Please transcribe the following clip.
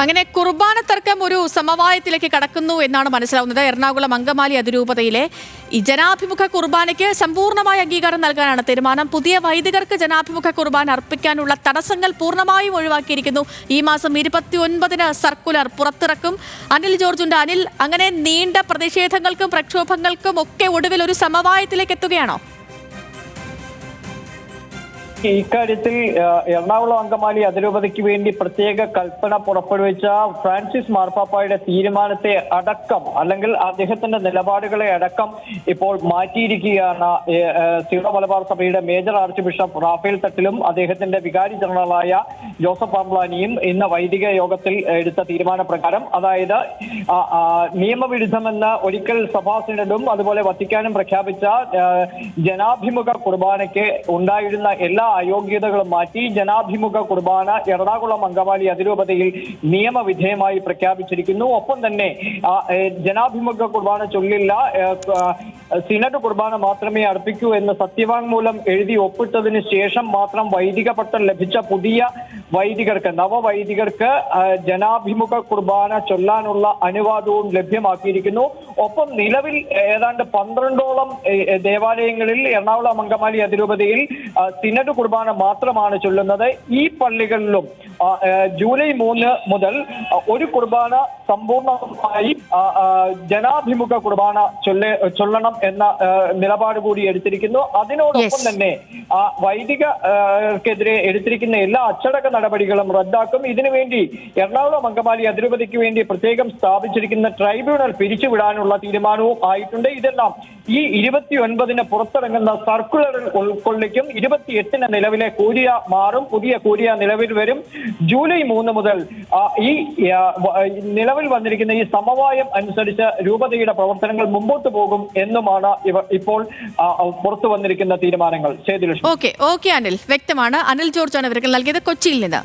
അങ്ങനെ കുർബാന തർക്കം ഒരു സമവായത്തിലേക്ക് കടക്കുന്നു എന്നാണ് മനസ്സിലാവുന്നത്. എറണാകുളം അങ്കമാലി അതിരൂപതയിലെ ഈ ജനാഭിമുഖ കുർബാനയ്ക്ക് സമ്പൂർണ്ണമായ അംഗീകാരം നൽകാനാണ് തീരുമാനം. പുതിയ വൈദികർക്ക് ജനാഭിമുഖ കുർബാന അർപ്പിക്കാനുള്ള തടസ്സങ്ങൾ പൂർണ്ണമായും ഒഴിവാക്കിയിരിക്കുന്നു. ഈ മാസം 29-ന് സർക്കുലർ പുറത്തിറക്കും. അനിൽ ജോർജുണ്ട്. അനിൽ, അങ്ങനെ നീണ്ട പ്രതിഷേധങ്ങൾക്കും പ്രക്ഷോഭങ്ങൾക്കും ഒക്കെ ഒടുവിൽ ഒരു സമവായത്തിലേക്ക് എത്തുകയാണോ? ഇക്കാര്യത്തിൽ എറണാകുളം അങ്കമാലി അതിരൂപതയ്ക്ക് വേണ്ടി പ്രത്യേക കൽപ്പന പുറപ്പെടുവിച്ച ഫ്രാൻസിസ് മാർപ്പാപ്പായുടെ തീരുമാനത്തെ അടക്കം, അല്ലെങ്കിൽ അദ്ദേഹത്തിന്റെ നിലപാടുകളെ അടക്കം ഇപ്പോൾ മാറ്റിയിരിക്കുകയാണ് സീറോ മലബാർ സഭയുടെ മേജർ ആർച്ച് ബിഷപ്പ് റാഫേൽ തട്ടിലും അദ്ദേഹത്തിന്റെ വികാരി ജനറലായ ജോസഫ് പാംപ്ലാനിയും ഇന്ന് വൈദിക യോഗത്തിൽ എടുത്ത തീരുമാനപ്രകാരം, അതായത് നിയമവിരുദ്ധമെന്ന് ഒരിക്കൽ സഭാ സിനഡും അതുപോലെ വത്തിക്കാനും പ്രഖ്യാപിച്ച ജനാഭിമുഖ കുർബാനയ്ക്ക് ഉണ്ടായിരുന്ന എല്ലാ അയോഗ്യതകളും മാറ്റി ജനാഭിമുഖ കുർബാന എറണാകുളം അങ്കമാലി അതിരൂപതയിൽ നിയമവിധേയമായി പ്രഖ്യാപിച്ചിരിക്കുന്നു. ഒപ്പം തന്നെ ജനാഭിമുഖ കുർബാന ചൊല്ലില്ല, സിനഡ് കുർബാന മാത്രമേ അർപ്പിക്കൂ എന്ന് സത്യവാങ്മൂലം എഴുതി ഒപ്പിട്ടതിന് ശേഷം മാത്രം വൈദിക പട്ടം ലഭിച്ച പുതിയ വൈദികർക്ക്, നവവൈദികർക്ക് ജനാഭിമുഖ കുർബാന ചൊല്ലാനുള്ള അനുവാദവും ലഭ്യമാക്കിയിരിക്കുന്നു. ഒപ്പം നിലവിൽ ഏതാണ്ട് 12ഓളം ദേവാലയങ്ങളിൽ എറണാകുളം അങ്കമാലി അതിരൂപതയിൽ സിനഡ് കുർബാന മാത്രമാണ് ചൊല്ലുന്നത്. ഈ പള്ളികളിലും ജൂലൈ 3 മുതൽ ഒരു കുർബാന സമ്പൂർണ്ണമായി ജനാഭിമുഖ കുർബാന ചൊല്ലണം എന്ന നിലപാട് കൂടി എടുത്തിരിക്കുന്നു. അതിനോടൊപ്പം തന്നെ വൈദികർക്കെതിരെ എടുത്തിരിക്കുന്ന എല്ലാ അച്ചടക്ക നടപടികളും റദ്ദാക്കും. ഇതിനുവേണ്ടി എറണാകുളം അങ്കമാലി അതിരൂപതയ്ക്ക് വേണ്ടി പ്രത്യേകം സ്ഥാപിച്ചിരിക്കുന്ന ട്രൈബ്യൂണൽ പിരിച്ചുവിടാനുള്ള തീരുമാനവും ആയിട്ടുണ്ട്. ഇതെല്ലാം ഈ 29-ന് പുറത്തിറങ്ങുന്ന സർക്കുലറിൽ ഉൾക്കൊള്ളിക്കും. 28-ന് നിലവിലെ കൂരിയ മാറും, പുതിയ കൂരിയ നിലവിൽ വരും. ജൂലൈ 3 മുതൽ ഈ നിലവിൽ വന്നിരിക്കുന്ന ഈ സമവായം അനുസരിച്ച് രൂപതയുടെ പ്രവർത്തനങ്ങൾ മുമ്പോട്ട് പോകും എന്നുമാണ് ഇപ്പോൾ പുറത്തു വന്നിരിക്കുന്ന തീരുമാനങ്ങൾ. ഓക്കെ അനിൽ, വ്യക്തമാണ്. അനിൽ ജോർജാണ് ഇവർക്ക് നൽകിയത് കൊച്ചിയിൽ നിന്ന്.